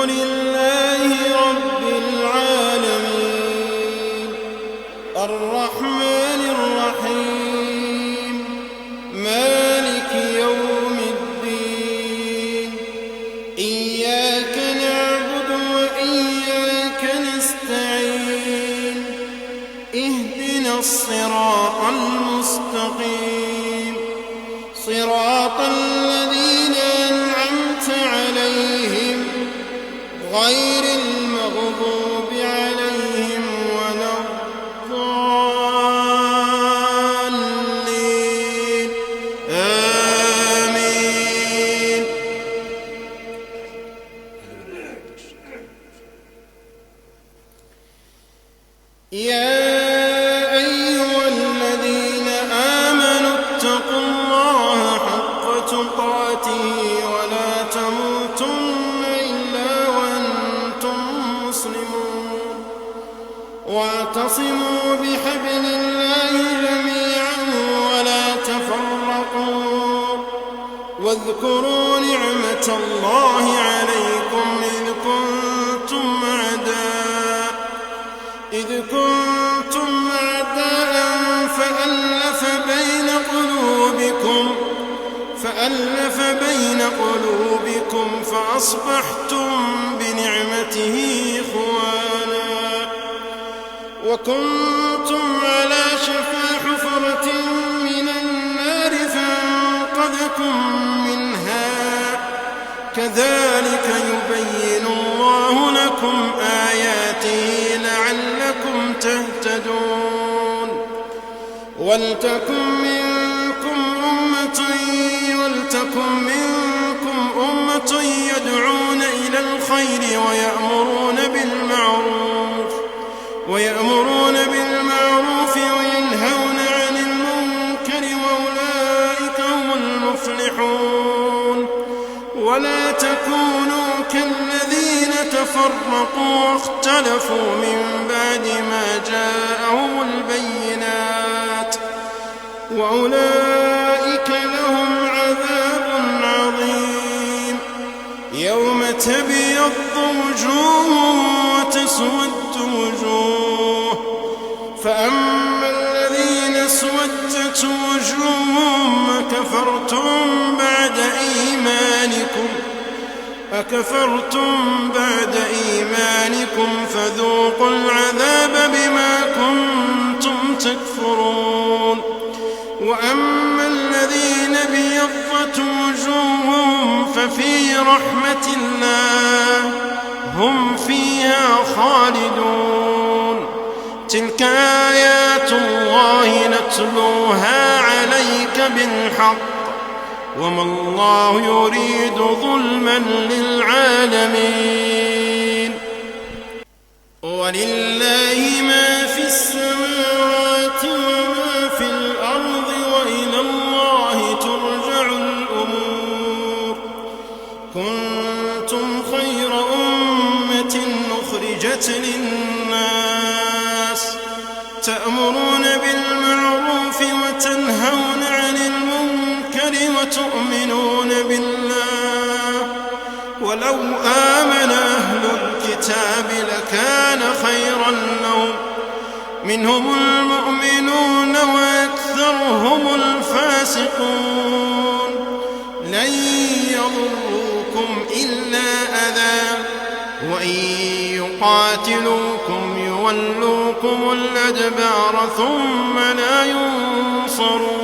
لله رب العالمين الرحمن الرحيم مالك يوم الدين إياك نعبد وإياك نستعين اهدنا الصراط المستقيم صراط الذين أنعمت عليهم غير المغضوب عليهم ولا الضالين آمين. يا أيها الذين آمنوا اتقوا الله حق تقاته ولا تموتن إلا وأنتم مسلمون واعتصموا بحبل الله جميعا ولا تفرقوا واذكروا نعمة الله عليكم إذ كنتم أعداء فألف بين قلوبكم فأصبحتم بنعمته إخوانا وكنتم على شفا حفرة من النار فأنقذكم منها كذلك يبين الله لكم آياته لعلكم تهتدون ولتكن منكم أمة يدعون إلى الخير ويأمرون بالمعروف وينهون عن المنكر وأولئك هم المفلحون ولا تكونوا كالذين تفرقوا واختلفوا من بعد ما جاءهم البينات وأولئك لهم عذاب عظيم يوم تبيض وجوه وتسود وجوه فأما الذين اسودت وجوههم أكفرتم بعد إيمانكم فذوقوا العذاب بما كنتم تكفرون وأما الذين ابيضت وجوههم ففي رحمة الله هم فيها خالدون تلك آيات الله نتلوها عليك بالحق وما الله يريد ظلما للعالمين ولله ما في السماوات وما في الأرض وإلى الله ترجع الأمور كنتم خير أمة أخرجت للناس تأمرون بالمعروف وتنهون عن المنكر وتؤمنون بالله ولو آمن أهل الكتاب لكان خيرا لهم منهم المؤمنون وأكثرهم الفاسقون لن يضروكم إلا أذى وإن يقاتلوكم يولوكم الأدبار ثم لا ينصرون